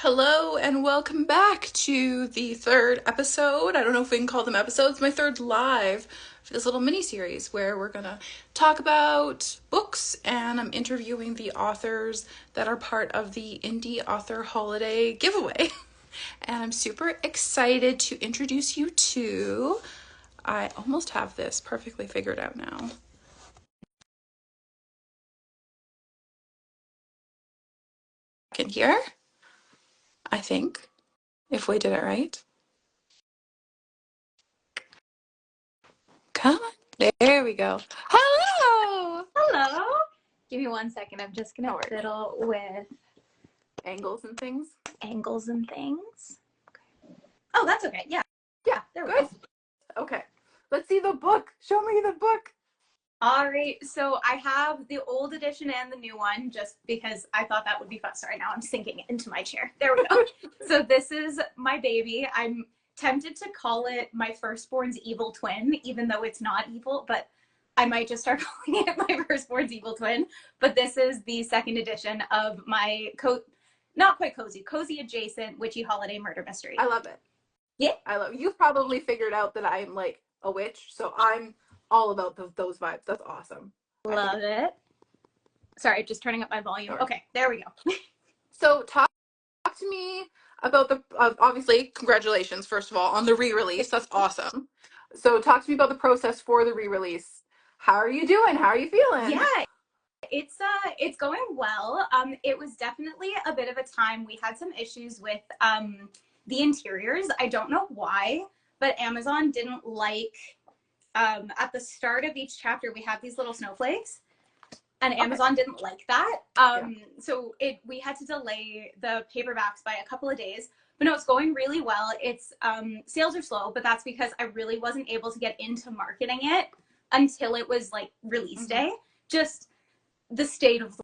Hello and welcome back to the third episode. I don't know if we can call them episodes, my third live for this little mini series where we're gonna talk about books and I'm interviewing the authors that are part of the Indie Author Holiday giveaway. And I'm super excited to introduce you to, I almost have this perfectly figured out now. Can hear, I think, if we did it right. Come on. There we go. Hello! Hello. Give me 1 second. I'm just gonna No worries. fiddle with Angles and things. angles and things. Okay. Oh, that's okay. Yeah. Yeah, There we good. go. Okay. Let's see the book. Show me the book. All right. So I have the old edition and the new one just because I thought that would be fun. Sorry, now I'm sinking into my chair. There we go. So this is my baby. I'm tempted to call it my firstborn's evil twin, even though it's not evil, but I might just start calling it my firstborn's evil twin. But this is the second edition of my not quite cozy adjacent witchy holiday murder mystery. I love it. Yeah. I love it. You've probably figured out that I'm like a witch, so I'm all about those vibes. That's awesome. Love it. Sorry, just turning up my volume. Sure. Okay, there we go. So talk to me about the, obviously, congratulations, first of all, on the re-release. That's awesome. So talk to me about the process for the re-release. How are you doing? How are you feeling? Yeah, it's going well. It was definitely a bit of a time. We had some issues with the interiors. I don't know why, but Amazon didn't like at the start of each chapter we have these little snowflakes. And Amazon didn't like that. So we had to delay the paperbacks by a couple of days. But no, it's going really well. It's sales are slow, but that's because I really wasn't able to get into marketing it until it was like release day. Just the state of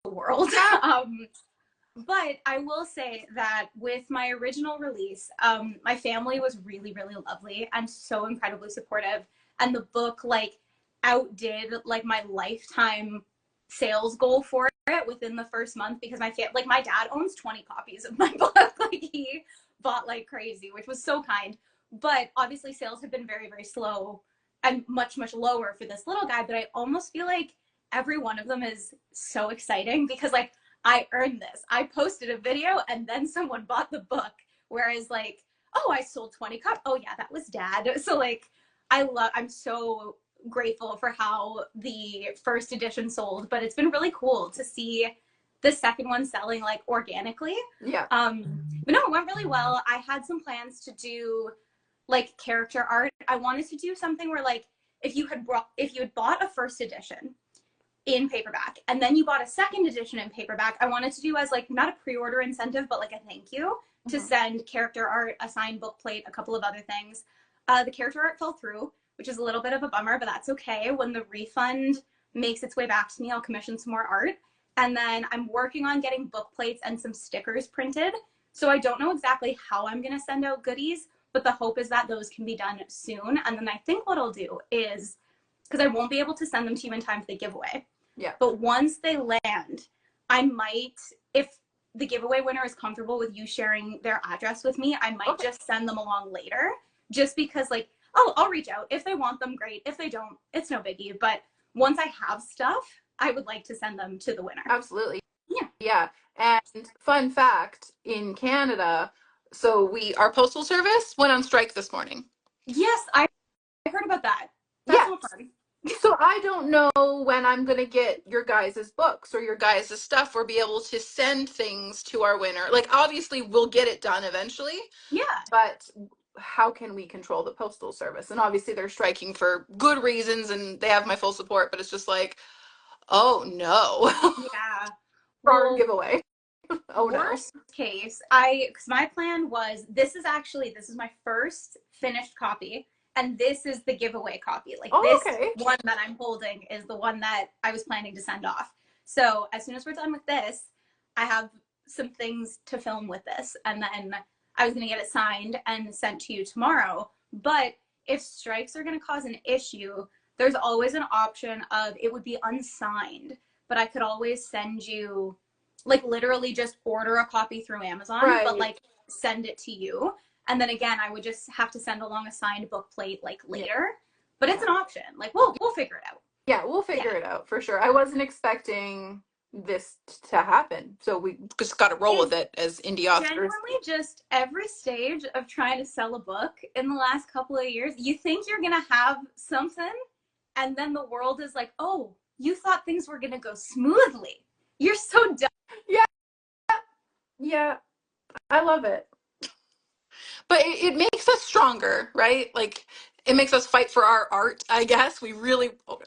the world. But I will say that with my original release, my family was really, really lovely and so incredibly supportive. And the book like outdid like my lifetime sales goal for it within the first month because my dad owns 20 copies of my book. Like he bought like crazy, which was so kind. But obviously sales have been very, very slow and much, much lower for this little guy. But I almost feel like every one of them is so exciting because like I earned this. I posted a video and then someone bought the book. Whereas like, oh, I sold 20 copies. Oh yeah, that was dad. So like I'm so grateful for how the first edition sold, but it's been really cool to see the second one selling like organically. Yeah. But no, it went really well. I had some plans to do like character art. I wanted to do something where like if you had bought a first edition in paperback and then you bought a second edition in paperback, I wanted to do as like not a pre-order incentive, but like a thank you to send character art, a signed book plate, a couple of other things. The character art fell through, which is a little bit of a bummer, but that's okay. When the refund makes its way back to me, I'll commission some more art. And then I'm working on getting book plates and some stickers printed. So I don't know exactly how I'm going to send out goodies, but the hope is that those can be done soon. And then I think what I'll do is, because I won't be able to send them to you in time for the giveaway. Yeah. But once they land, I might, if the giveaway winner is comfortable with you sharing their address with me, I might just send them along later. Just because like, I'll reach out. If they want them, great. If they don't, it's no biggie. But once I have stuff, I would like to send them to the winner. Absolutely. Yeah. Yeah. And fun fact, in Canada, so our postal service went on strike this morning. Yes, I heard about that. That's so fun. So I don't know when I'm going to get your guys' books or your guys' stuff or be able to send things to our winner. Like, obviously, we'll get it done eventually. Yeah. But how can we control the postal service? And obviously, they're striking for good reasons and they have my full support. But it's just like, oh, no. Yeah. For our giveaway. Oh, worst case, because my plan was, this is my first finished copy. And this is the giveaway copy. Like one that I'm holding is the one that I was planning to send off. So as soon as we're done with this, I have some things to film with this. And then I was going to get it signed and sent to you tomorrow. But if strikes are going to cause an issue, there's always an option of it would be unsigned. But I could always send you like literally just order a copy through Amazon, but Right. like send it to you. And then again, I would just have to send along a signed book plate like later. But it's Yeah. an option. Like we'll figure it out. Yeah, we'll figure Yeah. it out for sure. I wasn't expecting this to happen, so we just got to roll with It's it as indie authors. genuinely just every stage of trying to sell a book in the last couple of years. You think you're gonna have something, and then the world is like, oh, you thought things were gonna go smoothly. You're so dumb. Yeah, yeah, I love it. But it makes us stronger, right? Like it makes us fight for our art, I guess. We really, okay.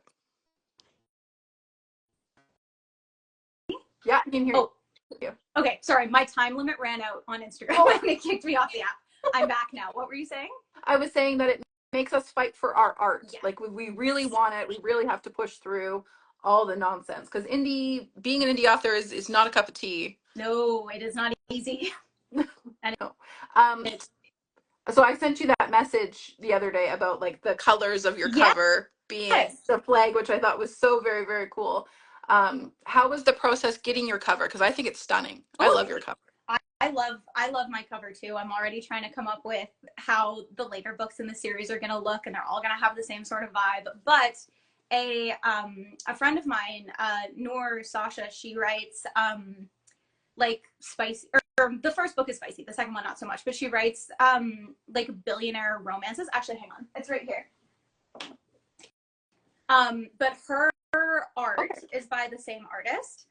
Yeah, I can hear Oh, you. okay. Sorry, my time limit ran out on Instagram Oh, and it kicked me off the app. I'm back now. What were you saying? I was saying that it makes us fight for our art. Yeah. Like we really want it. We really have to push through all the nonsense because being an indie author is not a cup of tea. No, it is not easy. And No. Um, it's so I sent you that message the other day about like the colors of your yes. cover being the flag, which I thought was so very, very cool. How was the process getting your cover? Because I think it's stunning. I Oh, love your cover. I love my cover too. I'm already trying to come up with how the later books in the series are gonna look, and they're all gonna have the same sort of vibe. But a friend of mine, Noor Sasha, she writes like spicy, or the first book is spicy, the second one not so much, but she writes like billionaire romances. Actually, hang on, it's right here. But her art Okay. is by the same artist.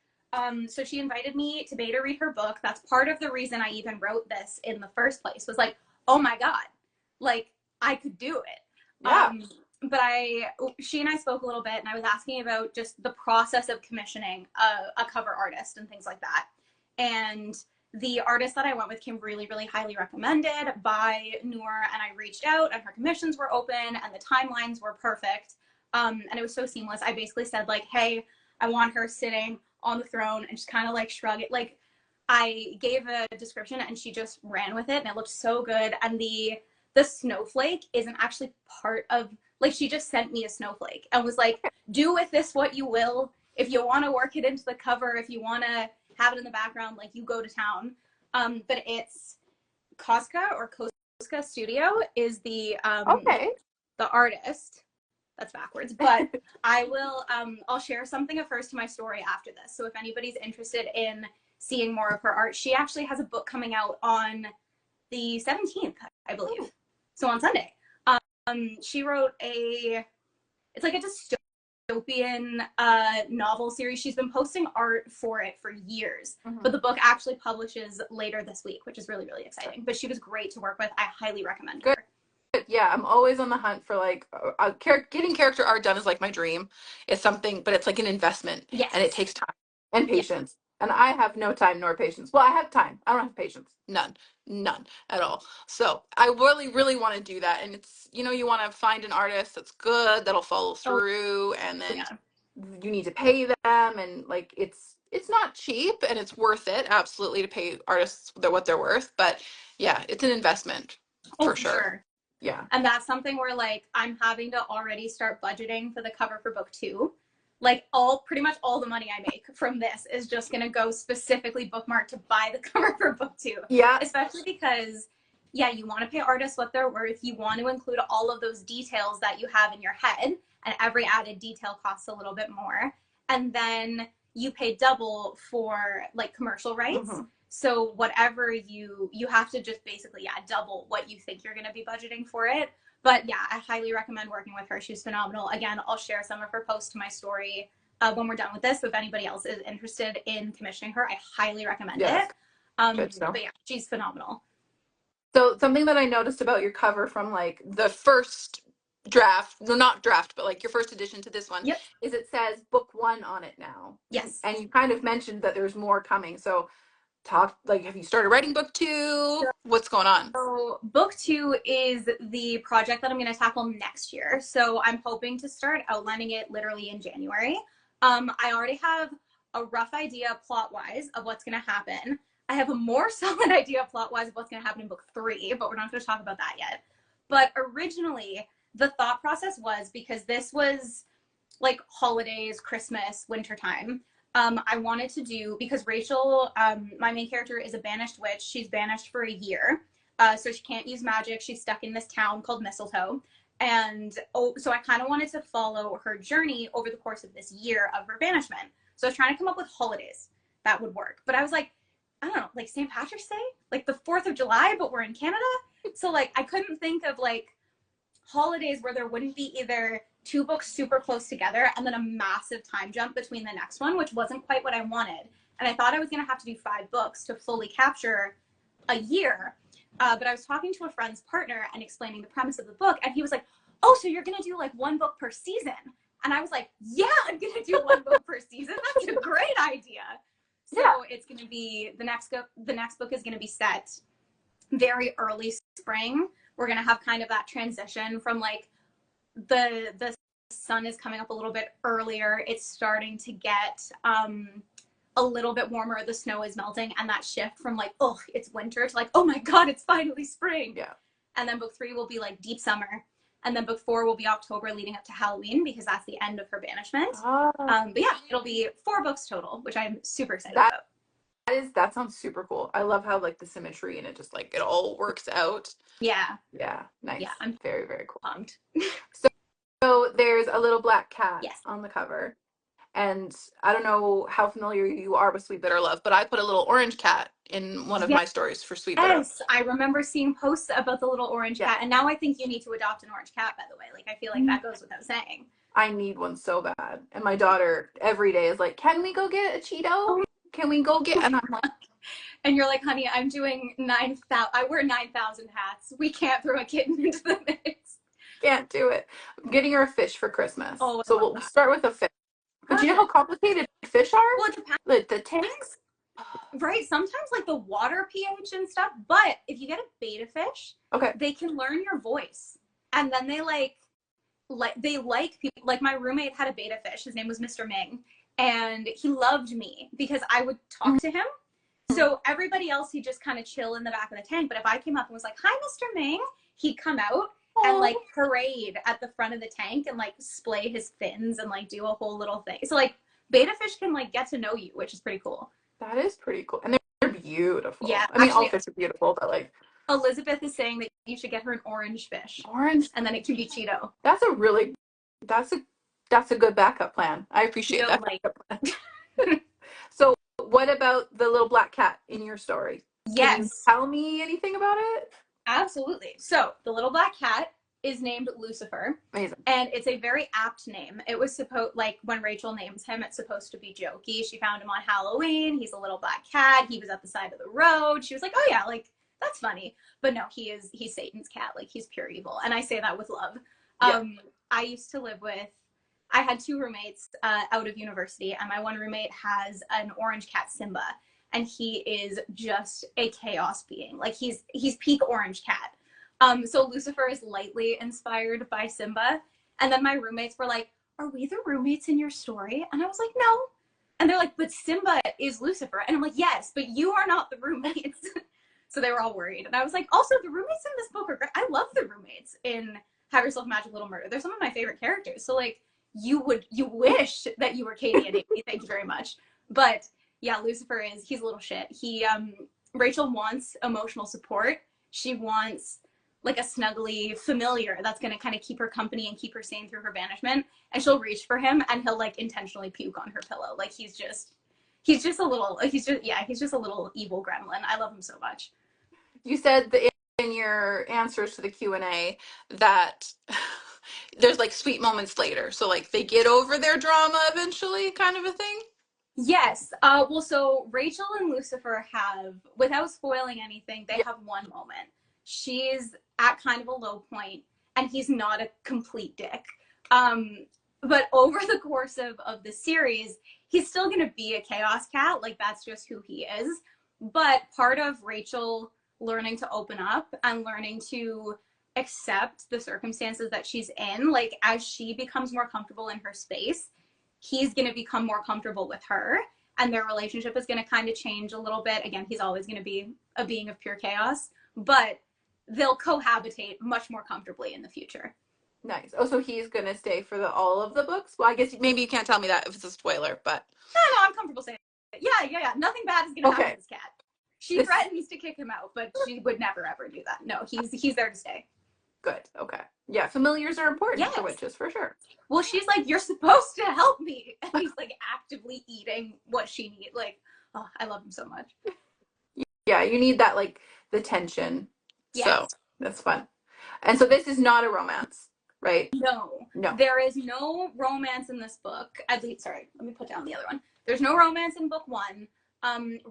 So she invited me to beta read her book. That's part of the reason I even wrote this in the first place, was like, oh my God, like I could do it. Yeah. But she and I spoke a little bit, and I was asking about just the process of commissioning a cover artist and things like that. And the artist that I went with came really, really highly recommended by Noor, and I reached out, and her commissions were open, and the timelines were perfect. And it was so seamless. I basically said like, hey, I want her sitting on the throne, and just kind of like shrug it. Like I gave a description and she just ran with it, and it looked so good. And the snowflake isn't actually part of, like, she just sent me a snowflake and was like, do with this what you will. If you want to work it into the cover, if you want to have it in the background, like you go to town. But it's Koska Studio is Okay. the artist. That's backwards, but I'll share something of hers to my story after this. So if anybody's interested in seeing more of her art, she actually has a book coming out on the 17th, I believe. Ooh. So on Sunday. She wrote it's like a dystopian novel series. She's been posting art for it for years, but the book actually publishes later this week, which is really, really exciting. But she was great to work with. I highly recommend her. Yeah, I'm always on the hunt for like getting character art done is like my dream. It's something, but it's like an investment, Yes. and it takes time and patience. And I have no time nor patience. Well, I have time. I don't have patience. None at all. So I really, really want to do that. And it's, you want to find an artist that's good, that'll follow through, and then you need to pay them, and like it's not cheap, and it's worth it absolutely to pay artists what they're worth. But yeah, it's an investment for sure. Yeah. And that's something where like I'm having to already start budgeting for the cover for book 2. Like pretty much all the money I make from this is just going to go specifically bookmarked to buy the cover for book 2. Yeah. Especially because you want to pay artists what they're worth. You want to include all of those details that you have in your head, and every added detail costs a little bit more. And then you pay double for like commercial rights. Mm-hmm. So whatever you have to just basically double what you think you're going to be budgeting for it. But yeah, I highly recommend working with her. She's phenomenal. Again, I'll share some of her posts to my story when we're done with this. So if anybody else is interested in commissioning her, I highly recommend it. But yeah, she's phenomenal. So something that I noticed about your cover from like the first draft, no, not draft, but like your first edition to this one, is it says book 1 on it now. Yes. And you kind of mentioned that there's more coming. So have you started writing book 2? What's going on? So book 2 is the project that I'm going to tackle next year. So I'm hoping to start outlining it literally in January. I already have a rough idea plot-wise of what's going to happen. I have a more solid idea plot-wise of what's going to happen in book 3, but we're not going to talk about that yet. But originally, the thought process was, because this was like holidays, Christmas, wintertime, I wanted to do, because Rachel, my main character, is a banished witch. She's banished for a year. So she can't use magic. She's stuck in this town called Mistletoe. And so I kind of wanted to follow her journey over the course of this year of her banishment. So I was trying to come up with holidays that would work. But I was like, I don't know, like St. Patrick's Day, like the 4th of July, but we're in Canada. So like I couldn't think of like holidays where there wouldn't be either two books super close together and then a massive time jump between the next one, which wasn't quite what I wanted. And I thought I was going to have to do 5 books to fully capture a year. But I was talking to a friend's partner and explaining the premise of the book, and he was like, oh, so you're going to do like 1 book per season? And I was like, yeah, I'm going to do 1 book per season. That's a great idea. So yeah. It's going to be, the next book is going to be set very early spring. We're going to have kind of that transition from like the sun is coming up a little bit earlier. It's starting to get a little bit warmer. The snow is melting, and that shift from like, oh, it's winter to like, oh my God, it's finally spring. Yeah. And then book 3 will be like deep summer. And then book 4 will be October leading up to Halloween, because that's the end of her banishment. But yeah, it'll be 4 books total, which I'm super excited about. That sounds super cool. I love how like the symmetry and it just like it all works out. Yeah. Yeah. Nice. Yeah, I'm very, very cool. pumped. So there's a little black cat Yes. on the cover. And I don't know how familiar you are with Sweet Bitter Love, but I put a little orange cat in one of my stories for Sweet Bitter. Yes, I remember seeing posts about the little orange cat, and now I think you need to adopt an orange cat, by the way. Like, I feel like that goes without saying. I need one so bad. And my daughter every day is like, can we go get a Cheeto? Can we go get, and I'm like, and you're like, honey, I'm doing 9,000, I wear 9,000 hats. We can't throw a kitten into the mix. Can't do it. I'm getting her a fish for Christmas. Oh, so we'll start with a fish. But you know how complicated fish are? Well, it depends. Like the tanks? Right. Sometimes like the water pH and stuff. But if you get a beta fish, okay, they can learn your voice. And then they like people. Like my roommate had a beta fish. His name was Mr. Ming. And he loved me because I would talk to him. So everybody else, he'd just kind of chill in the back of the tank. But if I came up and was like, hi, Mr. Ming, he'd come out and like parade at the front of the tank and like splay his fins and like do a whole little thing. So like beta fish can like get to know you, which is pretty cool. That is pretty cool. And they're beautiful. Yeah. I mean, all fish are beautiful, but like. Elizabeth is saying that you should get her an orange fish. Orange? And then it can be Cheeto. That's a good backup plan. I appreciate that backup plan. So what about the little black cat in your story? Yes. Can you tell me anything about it? Absolutely. So the little black cat is named Lucifer. Amazing. And it's a very apt name. It was supposed, like when Rachel names him, it's supposed to be jokey. She found him on Halloween. He's a little black cat. He was at the side of the road. She was like, oh yeah, like that's funny. But no, he's Satan's cat. Like he's pure evil. And I say that with love. Yeah. I had 2 roommates out of university, and my one roommate has an orange cat, Simba. And he is just a chaos being. Like he's peak orange cat. So Lucifer is lightly inspired by Simba. And then my roommates were like, are we the roommates in your story? And I was like, no. And they're like, but Simba is Lucifer. And I'm like, yes, but you are not the roommates. So they were all worried. And I was like, also the roommates in this book are great. I love the roommates in Have Yourself a Magic Little Murder. They're some of my favorite characters. So like you wish that you were Katie and Amy. Thank you very much. But yeah, Lucifer he's a little shit. Rachel wants emotional support. She wants like a snuggly familiar that's going to kind of keep her company and keep her sane through her banishment. And she'll reach for him and he'll like intentionally puke on her pillow. Like he's just a little evil gremlin. I love him so much. You said in your answers to the Q&A that there's like sweet moments later. So like they get over their drama eventually, kind of a thing. Yes. Well, so Rachel and Lucifer have, without spoiling anything, they have one moment. She's at kind of a low point, and he's not a complete dick. But over the course of the series, he's still going to be a chaos cat. Like, that's just who he is. But part of Rachel learning to open up and learning to accept the circumstances that she's in, like, as she becomes more comfortable in her space, he's going to become more comfortable with her, and their relationship is going to kind of change a little bit. Again, he's always going to be a being of pure chaos, but they'll cohabitate much more comfortably in the future. Nice. Oh, so he's gonna stay for all of the books? Well, I guess maybe you can't tell me that if it's a spoiler, but No, no, I'm comfortable saying it. Yeah. Nothing bad is gonna happen to okay. this cat. She This threatens to kick him out, but she would never ever do that. No, he's there to stay. good. Okay. Yeah, familiars are important for Yes. witches for sure. Well, she's like, you're supposed to help me, and he's like actively eating what she needs. Like, oh, I love him so much. Yeah, you need that like the tension. So Yes. that's fun. And so this is not a romance, right? No, No. there is no romance in this book. At least, sorry, let me put down the other one. There's no romance in book one.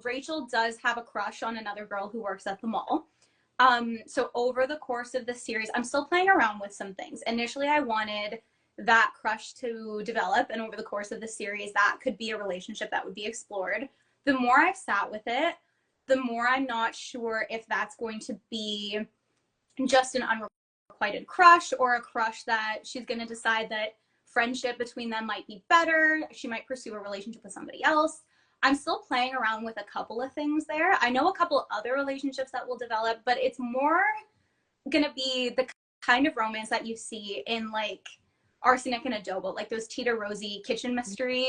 Rachel does have a crush on another girl who works at the mall. So over the course of the series, I'm still playing around with some things. Initially, I wanted that crush to develop, and over the course of the series, that could be a relationship that would be explored. The more I've sat with it, the more I'm not sure if that's going to be just an unrequited crush or a crush that she's going to decide that friendship between them might be better. She might pursue a relationship with somebody else. I'm still playing around with a couple of things there. I know a couple other relationships that will develop, but it's more going to be the kind of romance that you see in like Arsenic and Adobo, like those Tita Rosie kitchen mystery,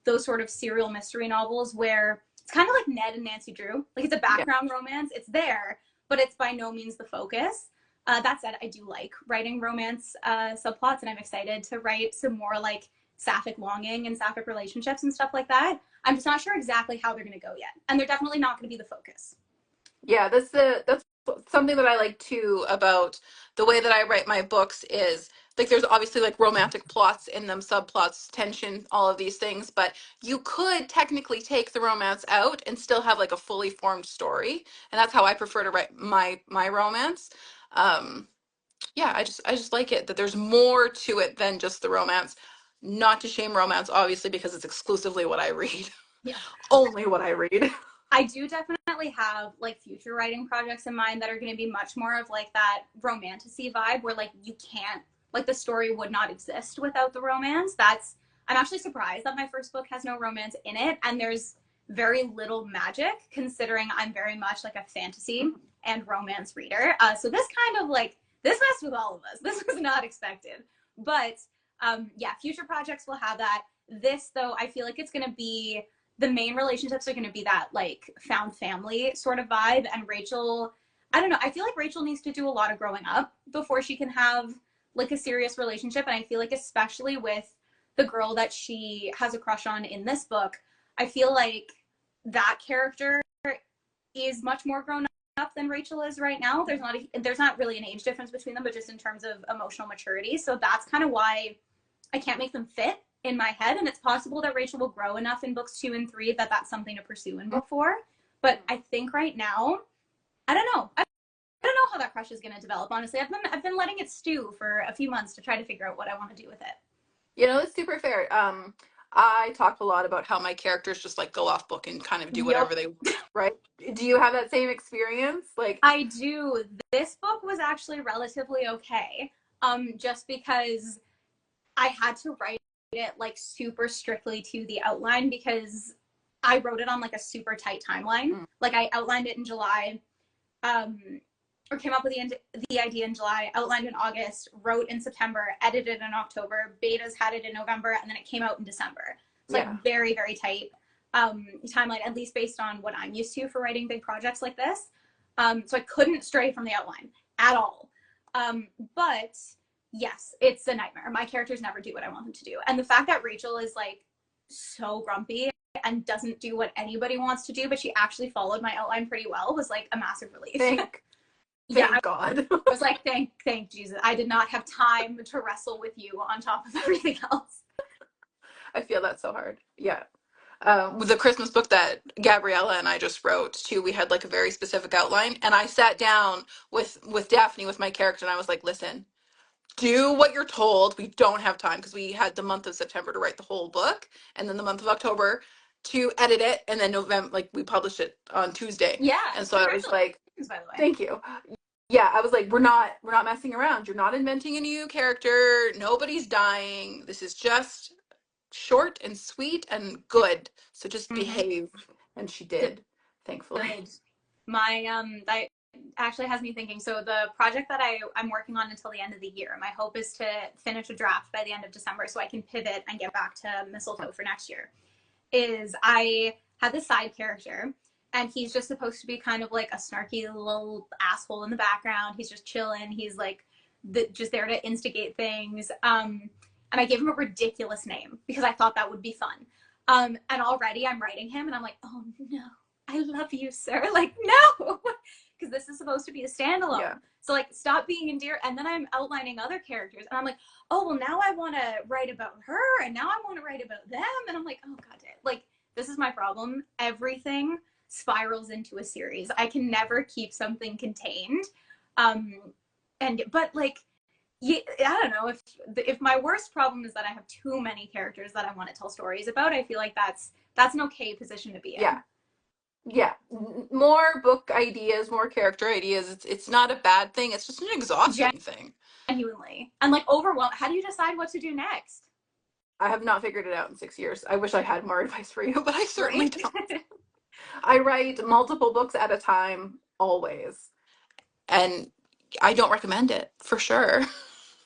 those sort of serial mystery novels where it's kind of like Ned and Nancy Drew. Like it's a background romance. It's there, but it's by no means the focus. That said, I do like writing romance subplots, and I'm excited to write some more like sapphic longing and sapphic relationships and stuff like that. I'm just not sure exactly how they're going to go yet, and they're definitely not going to be the focus. Yeah, that's something that I like too about the way that I write my books is like there's obviously like romantic plots in them, subplots, tension, all of these things, but you could technically take the romance out and still have like a fully formed story, and that's how I prefer to write my romance. Um, yeah, I just like it that there's more to it than just the romance. Not to shame romance, obviously, because it's exclusively what I read. Yeah. Only what I read. I do definitely have like future writing projects in mind that are going to be much more of like that romantasy vibe where like you can't like the story would not exist without the romance. That's I'm actually surprised that my first book has no romance in it, and there's very little magic considering I'm very much like a fantasy and romance reader. So this kind of like this messed with all of us. This was not expected, but yeah, future projects will have that. This though, I feel like it's going to be the main relationships are going to be that like found family sort of vibe. And Rachel, I don't know, I feel like Rachel needs to do a lot of growing up before she can have like a serious relationship. And I feel like especially with the girl that she has a crush on in this book, I feel like that character is much more grown up than Rachel is right now. There's not really an age difference between them, but just in terms of emotional maturity. So that's kind of why I can't make them fit in my head, and it's possible that Rachel will grow enough in books 2 and 3 that that's something to pursue in book 4. But I think right now, I don't know. I don't know how that crush is going to develop. Honestly, I've been letting it stew for a few months to try to figure out what I want to do with it. You know, it's super fair. I talk a lot about how my characters just like go off book and kind of do Yep, whatever they want, right? Do you have that same experience? Like, I do. This book was actually relatively okay, just because I had to write it like super strictly to the outline because I wrote it on like a super tight timeline. mm, Like I outlined it in July, um, or came up with the idea in July, outlined in August, wrote in September, edited in October, betas had it in November, and then it came out in December. It's like yeah, very, very tight timeline, at least based on what I'm used to for writing big projects like this. So I couldn't stray from the outline at all. But yes, it's a nightmare. My characters never do what I want them to do. And the fact that Rachel is like so grumpy and doesn't do what anybody wants to do, but she actually followed my outline pretty well was like a massive relief. thank, Yeah, thank God. I was like, thank Jesus. I did not have time to wrestle with you on top of everything else. I feel that so hard. Yeah. With the Christmas book that Gabriella and I just wrote too, we had like a very specific outline, and I sat down with Daphne, with my character, and I was like, "Listen, do what you're told. We don't have time because we had the month of September to write the whole book, and then the month of October to edit it, and then November, like we published it on Tuesday. Yeah, And so I was like, congratulations, by the way. thank you. Yeah, I was like, we're not messing around. You're not inventing a new character. Nobody's dying. This is just short and sweet and good. So just Mm-hmm. behave. And she did, thankfully. Good. My actually has me thinking. So the project that I'm working on until the end of the year, my hope is to finish a draft by the end of December so I can pivot and get back to Mistletoe for next year. Is I had this side character, and he's just supposed to be kind of like a snarky little asshole in the background. He's just chilling. He's like just there to instigate things. And I gave him a ridiculous name because I thought that would be fun. And already I'm writing him and I'm like, oh no, I love you, sir. Like, no, because this is supposed to be a standalone. Yeah. So like, stop being endeared. And then I'm outlining other characters and I'm like, oh, well, now I want to write about her and now I want to write about them. And I'm like, oh God, like, this is my problem. Everything spirals into a series. I can never keep something contained. But like, I don't know, if my worst problem is that I have too many characters that I want to tell stories about, I feel like that's an okay position to be in. Yeah, more book ideas, more character ideas. It's not a bad thing. It's just an exhausting thing. Genuinely. And like overwhelmed. How do you decide what to do next? I have not figured it out in 6 years. I wish I had more advice for you, but I certainly don't. I write multiple books at a time, always. And I don't recommend it, for sure.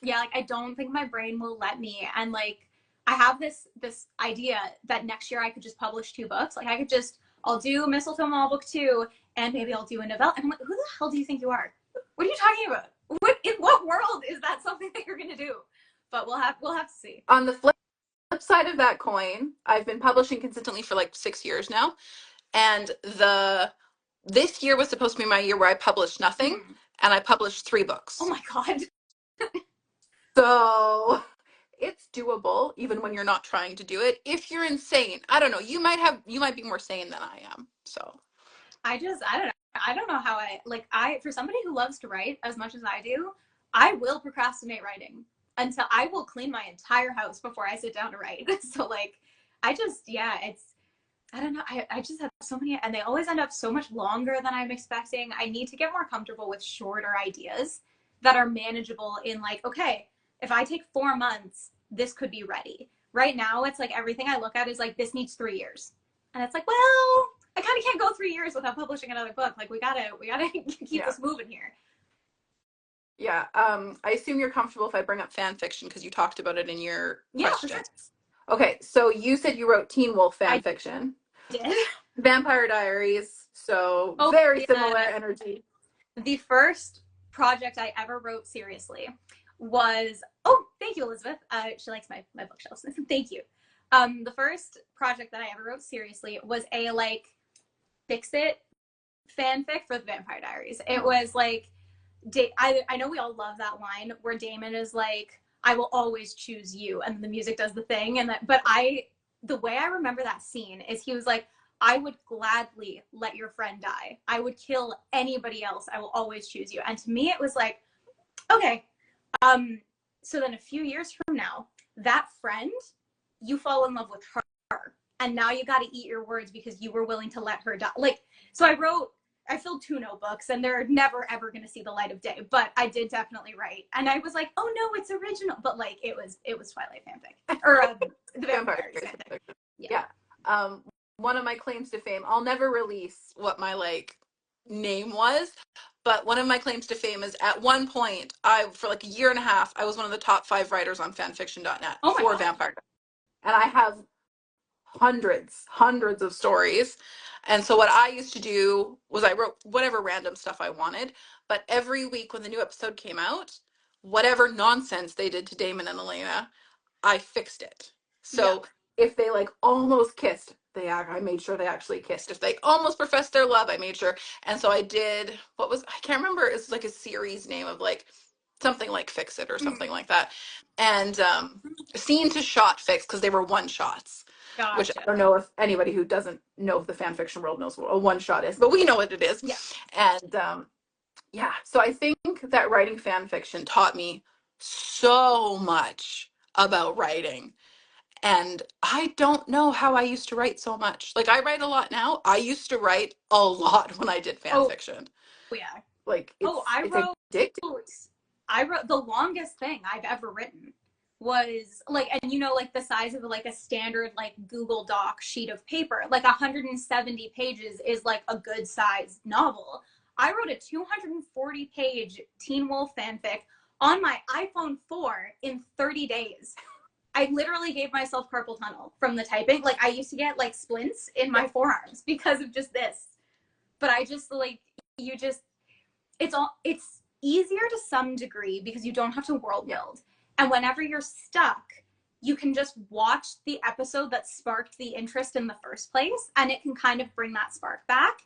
Yeah, like I don't think my brain will let me. And like I have this idea that next year I could just publish 2 books. Like I'll do Mistletoe Mall book 2 and maybe I'll do a novella. And I'm like, who the hell do you think you are? What are you talking about? In what world is that something that you're gonna do? But we'll have to see. On the flip side of that coin, I've been publishing consistently for like 6 years now. And this year was supposed to be my year where I published nothing, and I published 3 books. Oh my God. So it's doable even when you're not trying to do it. If you're insane, I don't know, you might be more sane than I am. So I don't know how for somebody who loves to write as much as I do, I will procrastinate writing until I will clean my entire house before I sit down to write. So like, I don't know. I just have so many, and they always end up so much longer than I'm expecting. I need to get more comfortable with shorter ideas that are manageable in like, okay, if I take 4 months, this could be ready. Right now, it's like everything I look at is like, this needs 3 years. And it's like, well, I kind of can't go 3 years without publishing another book. Like we gotta keep this moving here. Yeah. I assume you're comfortable if I bring up fan fiction because you talked about it in your question. Sure. Okay, so you said you wrote Teen Wolf fan fiction. I did. Vampire Diaries, so very similar energy. The first project I ever wrote seriously was, thank you, Elizabeth. She likes my bookshelves. Thank you. The first project that I ever wrote seriously was a like fix-it fanfic for the Vampire Diaries. It was like, I know we all love that line where Damon is like, I will always choose you, and the music does the thing, the way I remember that scene is he was like, I would gladly let your friend die. I would kill anybody else. I will always choose you. And to me, it was like, okay. So then a few years from now, that friend, you fall in love with her. And now you got to eat your words because you were willing to let her die. Like, so I filled 2 notebooks and they're never, ever going to see the light of day, but I did definitely write. And I was like, oh no, it's original. But like, it was Twilight fanfic or the Vampire fanfic. Yeah. One of my claims to fame, I'll never release what my like name was, but one of my claims to fame is at one point, for like a year and a half, I was one of the top 5 writers on fanfiction.net for Vampire. And I have hundreds of stories. And so what I used to do was I wrote whatever random stuff I wanted, but every week when the new episode came out, whatever nonsense they did to Damon and Elena, I fixed it. So if they like almost kissed, I made sure they actually kissed. If they almost professed their love, I made sure. And so I did, I can't remember, it's like a series name of like something like Fix It or something like that. And scene to shot fix, because they were one shots. Gotcha. Which I don't know if anybody who doesn't know if the fan fiction world knows what a one shot is, but we know what it is. Yeah. And so I think that writing fan fiction taught me so much about writing. And I don't know how I used to write so much. Like, I write a lot now. I used to write a lot when I did fan fiction. Yeah. Like, I wrote the longest thing I've ever written was like, and you know, like the size of like a standard like Google Doc sheet of paper, like 170 pages is like a good sized novel. I wrote a 240-page Teen Wolf fanfic on my iPhone 4 in 30 days. I literally gave myself carpal tunnel from the typing. Like, I used to get like splints in my forearms because of just this. But I just like, it's easier to some degree because you don't have to world build. And whenever you're stuck, you can just watch the episode that sparked the interest in the first place, and it can kind of bring that spark back,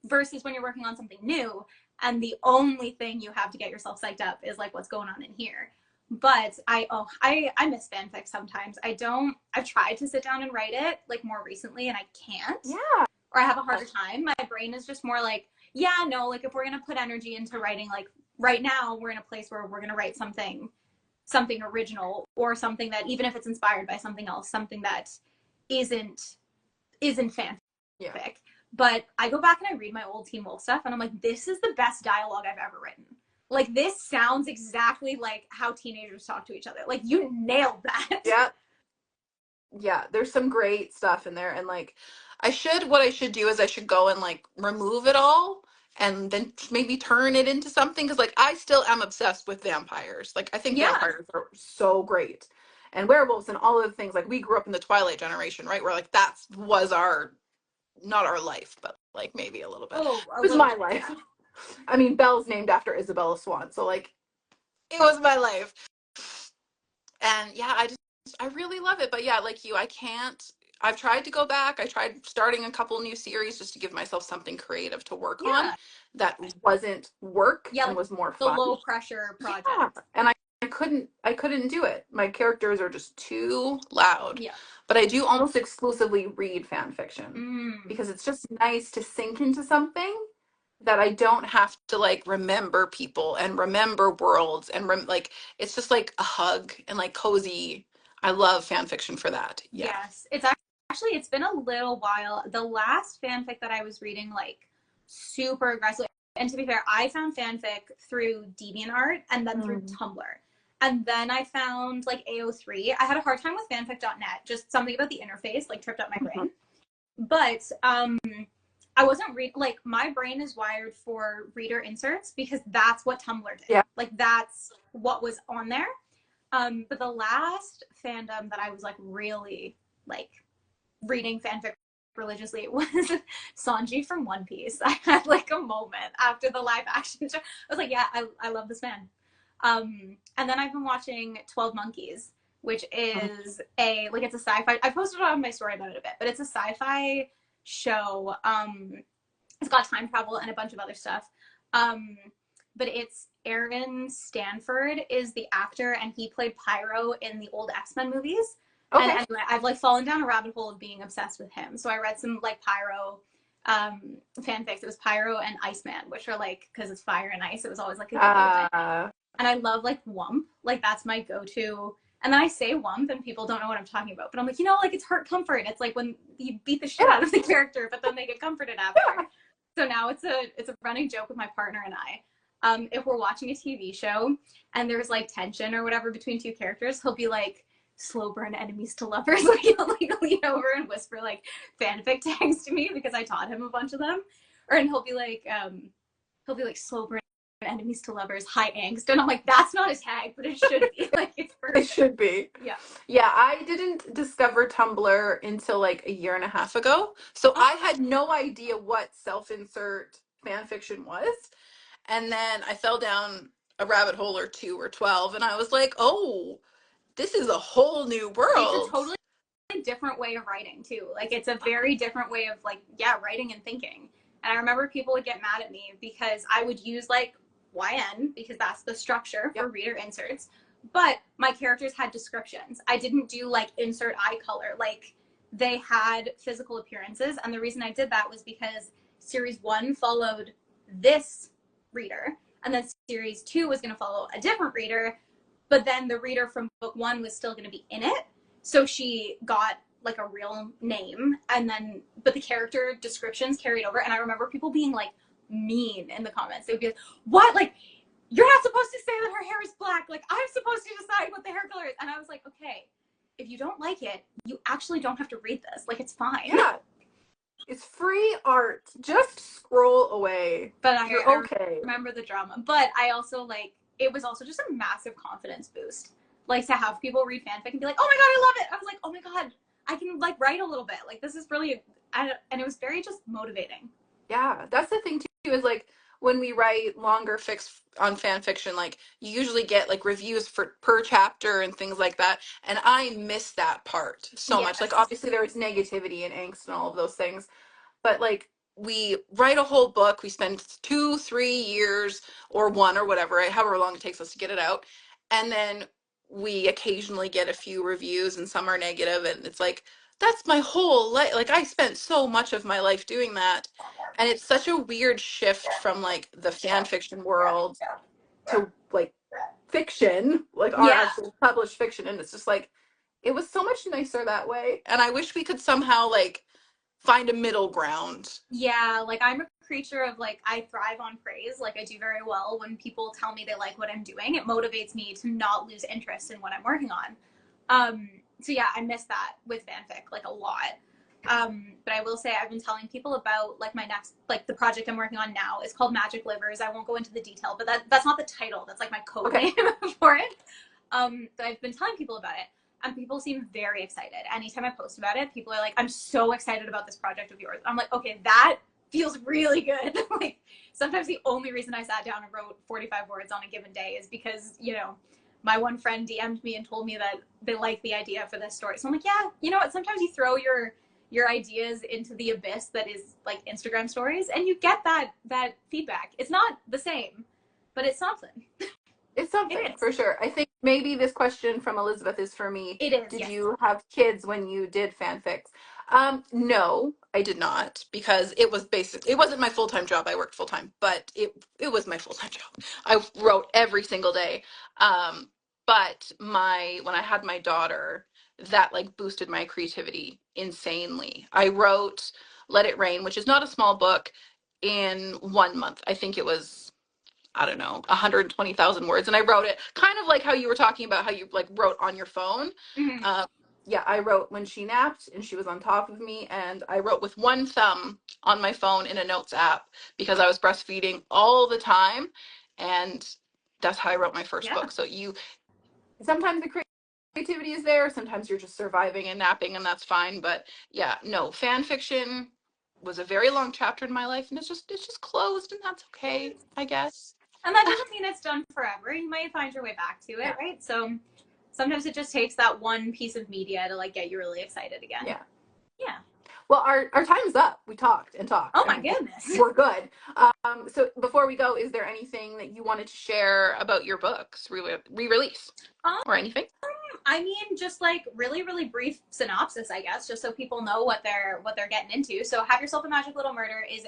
versus when you're working on something new and the only thing you have to get yourself psyched up is like what's going on in here. But I miss fanfic sometimes. I've tried to sit down and write it like more recently and I can't. Yeah. Or I have a harder time. My brain is just more like, yeah, no, like if we're going to put energy into writing, like right now we're in a place where we're going to write something original, or something that, even if it's inspired by something else, something that isn't fanfic. Yeah. But I go back and I read my old Teen Wolf stuff and I'm like, this is the best dialogue I've ever written. Like, this sounds exactly like how teenagers talk to each other. Like, you nailed that. Yeah. Yeah, there's some great stuff in there. And like, what I should do is I should go and like remove it all and then maybe turn it into something. Cause like, I still am obsessed with vampires. Like, I think vampires are so great. And werewolves and all of the things. Like, we grew up in the Twilight generation, right? Where like, was not our life, but like maybe a little bit. It was my life. Yeah. I mean, Belle's named after Isabella Swan. So like, it was my life. And yeah, I really love it. But yeah, like you, I've tried to go back. I tried starting a couple new series just to give myself something creative to work on that wasn't work and was more fun. The low pressure project. Yeah. And I couldn't do it. My characters are just too loud. Yeah. But I do almost exclusively read fan fiction because it's just nice to sink into something that I don't have to like remember people and remember worlds and like, it's just like a hug and like cozy. I love fan fiction for that. Yeah. Yes. It's been a little while. The last fanfic that I was reading, like super aggressive, and to be fair, I found fanfic through DeviantArt and then through Tumblr. And then I found like AO3. I had a hard time with fanfic.net. Just something about the interface like tripped up my brain. But I wasn't like, my brain is wired for reader inserts because that's what Tumblr did. Yeah. Like, that's what was on there. But the last fandom that I was like really like reading fanfic religiously was Sanji from One Piece. I had like a moment after the live action show. I was like, yeah, I love this man. And then I've been watching 12 Monkeys, which is it's a sci-fi. I posted on my story about it a bit, but it's a sci-fi show. It's got time travel and a bunch of other stuff. But it's Aaron Stanford is the actor, and he played Pyro in the old X-Men movies. Okay. And anyway, I've like fallen down a rabbit hole of being obsessed with him. So I read some like Pyro fanfics. It was Pyro and Iceman, which are like, because it's fire and ice, it was always like a good thing. And I love like Wump. Like, that's my go-to. And then I say Wump and people don't know what I'm talking about. But I'm like, like, it's heart comfort. It's like when you beat the shit out of the character, but then they get comforted after. So now it's a running joke with my partner and I. If we're watching a TV show and there's like tension or whatever between two characters, he'll be like, slow burn enemies to lovers. Like, he'll like lean over and whisper like fanfic tags to me because I taught him a bunch of them. And he'll be like slow burn enemies to lovers, high angst. And I'm like, that's not a tag, but it should be. Like, it's perfect. It should be. Yeah. Yeah, I didn't discover Tumblr until like a year and a half ago. So I had no idea what self-insert fan fiction was. And then I fell down a rabbit hole or 2 or 12 and I was like, oh, this is a whole new world. It's a totally different way of writing too. Like, it's a very different way of like, writing and thinking. And I remember people would get mad at me because I would use like YN because that's the structure for reader inserts. But my characters had descriptions. I didn't do like insert eye color. Like, they had physical appearances. And the reason I did that was because series 1 followed this reader. And then series 2 was going to follow a different reader. But then the reader from book 1 was still going to be in it. So she got like a real name. But the character descriptions carried over. And I remember people being like mean in the comments. They would be like, what? Like, you're not supposed to say that her hair is black. Like, I'm supposed to decide what the hair color is. And I was like, okay, if you don't like it, you actually don't have to read this. Like, it's fine. Yeah. It's free art. Just scroll away. But You're I okay. remember the drama. But I also like it was also just a massive confidence boost. Like to have people read fanfic and be like, "Oh my god, I love it!" I was like, "Oh my god, I can like write a little bit. Like this is really," and it was very just motivating. Yeah, that's the thing too, is like when we write longer fics on fan fiction, like you usually get like reviews for per chapter and things like that. And I miss that part so much. Like Yes. obviously there is negativity and angst and all of those things, but like we write a whole book, we spend 2 3 years or one or whatever, right, however long it takes us to get it out, and then we occasionally get a few reviews and some are negative, and it's like that's my whole life. Like I spent so much of my life doing that, and it's such a weird shift from like the fan fiction world to like fiction, like our Yeah. actual published fiction, and it's just like it was so much nicer that way, and I wish we could somehow like find a middle ground. Yeah, like I'm a creature of like I thrive on praise. Like I do very well when people tell me they like what I'm doing. It motivates me to not lose interest in what I'm working on. So yeah, I miss that with fanfic like a lot. But I will say I've been telling people about like my next like the project I'm working on now is called Magic Livers. I won't go into the detail, but that's not the title. That's like my code Okay. name for it. So I've been telling people about it, and people seem very excited. Anytime I post about it, people are like, "I'm so excited about this project of yours." I'm like, "Okay, that feels really good." Like sometimes the only reason I sat down and wrote 45 words on a given day is because my one friend DM'd me and told me that they like the idea for this story. So I'm like, yeah, you know what? Sometimes you throw your ideas into the abyss that is like Instagram stories, and you get that feedback. It's not the same, but it's something. It's It something is. for sure. I think maybe this question from Elizabeth is for me. It is. Did Yes. you have kids when you did fanfics? No, I did not, because it wasn't my full-time job. I worked full-time, but it was my full-time job. I wrote every single day. But when I had my daughter, that like boosted my creativity insanely. I wrote Let It Rain, which is not a small book, in 1 month. I think it was, I don't know, 120,000 words. And I wrote it kind of like how you were talking about how you like wrote on your phone. Mm-hmm. Yeah, I wrote when she napped and she was on top of me. And I wrote with one thumb on my phone in a notes app because I was breastfeeding all the time. And that's how I wrote my first Yeah. book. So sometimes the creativity is there. Sometimes you're just surviving and napping, and that's fine. But yeah, no, fan fiction was a very long chapter in my life, and it's just closed, and that's okay, I guess. And that doesn't mean it's done forever. You might find your way back to it, Yeah, right? So sometimes it just takes that one piece of media to like get you really excited again. yeah. Yeah. Well, our time's up. We talked and talked, Oh my and goodness. we're good. So before we go, is there anything that you wanted to share about your books, re-release, Um, or anything? I mean, just like really, really brief synopsis, I guess, just so people know what they're getting into. So, Have Yourself a Magic Little Murder is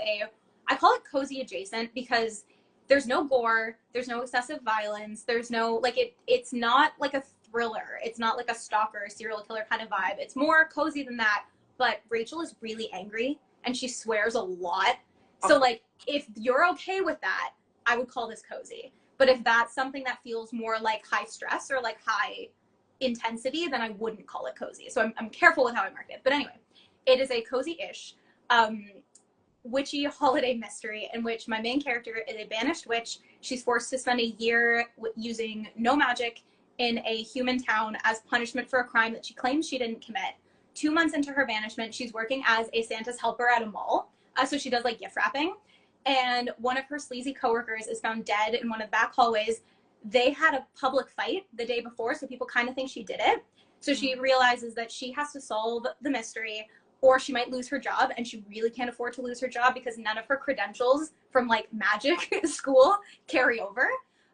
I call it cozy adjacent because there's no gore, there's no excessive violence, there's no like it's not like a thriller, it's not like a stalker, serial killer kind of vibe. It's more cozy than that. But Rachel is really angry and she swears a lot. So, like, if you're okay with that, I would call this cozy. But if that's something that feels more like high stress or like high intensity, then I wouldn't call it cozy. So I'm careful with how I mark it. But anyway, it is a cozy-ish witchy holiday mystery in which my main character is a banished witch. She's forced to spend a year using no magic in a human town as punishment for a crime that she claims she didn't commit. 2 months into her banishment, she's working as a Santa's helper at a mall. So she does like gift wrapping. And one of her sleazy coworkers is found dead in one of the back hallways. They had a public fight the day before, so people kind of think she did it. So she realizes that she has to solve the mystery or she might lose her job, and she really can't afford to lose her job because none of her credentials from like magic school carry over.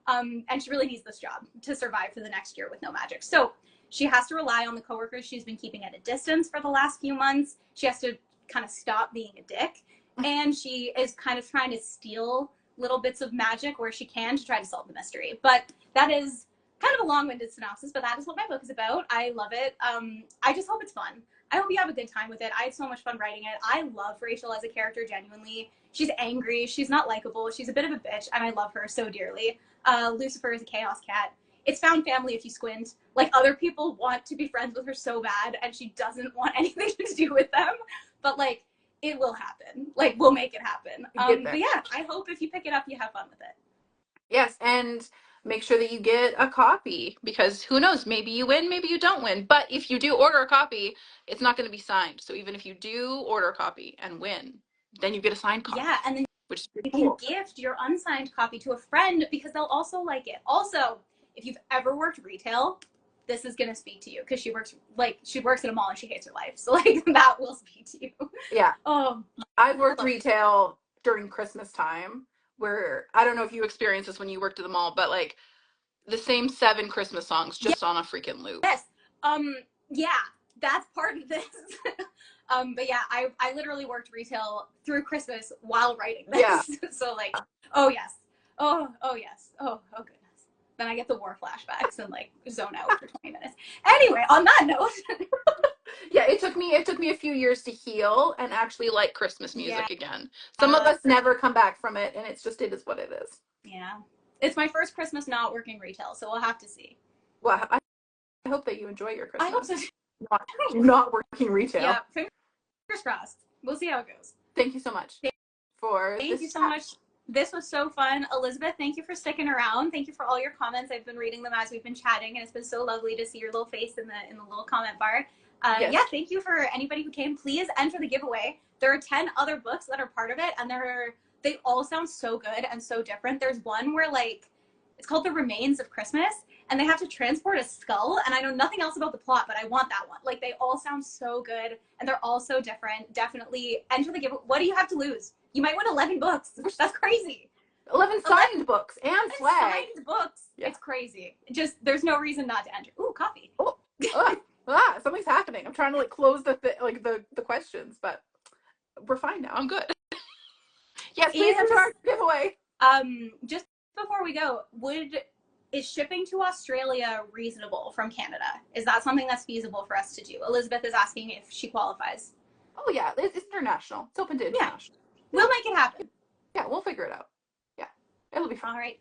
And she really needs this job to survive for the next year with no magic. So she has to rely on the coworkers she's been keeping at a distance for the last few months. She has to kind of stop being a dick. And she is kind of trying to steal little bits of magic where she can to try to solve the mystery. But that is kind of a long-winded synopsis, but that is what my book is about. I love it. I just hope it's fun. I hope you have a good time with it. I had so much fun writing it. I love Rachel as a character, genuinely. She's angry. She's not likable. She's a bit of a bitch, and I love her so dearly. Lucifer is a chaos cat. It's found family if you squint. Like, other people want to be friends with her so bad, and she doesn't want anything to do with them. But, like, it will happen. Like, we'll make it happen. Get there. But yeah, I hope if you pick it up, you have fun with it. Yes, and make sure that you get a copy, because who knows, maybe you win, maybe you don't win. But if you do order a copy, it's not going to be signed. So even if you do order a copy and win, then you get a signed copy. Yeah, and then which is pretty you cool. can gift your unsigned copy to a friend because they'll also like it. Also, if you've ever worked retail, this is gonna speak to you because she works in a mall and she hates her life. So like that will speak to you. Yeah. Oh, I've worked retail during Christmas time, where I don't know if you experienced this when you worked at the mall, but like the same 7 Christmas songs just on a freaking loop. yes. Yeah, that's part of this. But yeah, I literally worked retail through Christmas while writing this. Yeah. So like, oh yes. Oh yes. Oh goodness. Then I get the war flashbacks and like zone out for 20 minutes. Anyway, on that note. Yeah, it took me a few years to heal and actually like Christmas music again. Some of us never come back from it, and it is what it is. Yeah. It's my first Christmas not working retail, so we'll have to see. Well, I hope that you enjoy your Christmas. I hope so. Not working retail. Yeah, fingers crossed. We'll see how it goes. Thank you so much Thank you so much. This was so fun. Elizabeth, thank you for sticking around. Thank you for all your comments. I've been reading them as we've been chatting, and it's been so lovely to see your little face in the little comment bar. Yes. Yeah, thank you for anybody who came. Please enter the giveaway. There are 10 other books that are part of it, and they all sound so good and so different. There's one where like it's called The Remains of Christmas, and they have to transport a skull, and I know nothing else about the plot, but I want that one. Like, they all sound so good, and they're all so different. Definitely enter the giveaway. What do you have to lose? You might win 11 books. That's crazy. 11 signed books and flag. Signed books. Yeah. It's crazy. Just, there's no reason not to enter. Ooh, coffee. Oh, something's happening. I'm trying to like close the questions, but we're fine now. I'm good. Yes, please enter our giveaway. Just before we go, is shipping to Australia reasonable from Canada? Is that something that's feasible for us to do? Elizabeth is asking if she qualifies. Oh yeah, it's international. It's open to international. Yeah. We'll make it happen. Yeah, we'll figure it out. Yeah, it'll be fun. All right.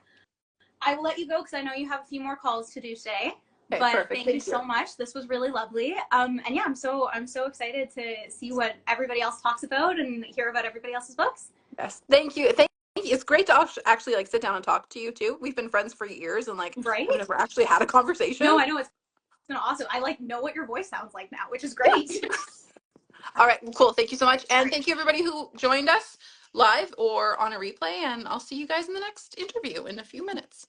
I will let you go because I know you have a few more calls to do today. Okay, but perfect. thank you so much. This was really lovely. And yeah, I'm so excited to see what everybody else talks about and hear about everybody else's books. Yes, thank you. It's great to actually like sit down and talk to you too. We've been friends for years, and like we've never actually had a conversation. No, I know, it's been awesome. I like know what your voice sounds like now, which is great. All right, cool. Thank you so much, and thank you everybody who joined us live or on a replay. And I'll see you guys in the next interview in a few minutes.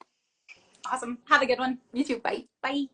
Awesome. Have a good one. You too. Bye. Bye.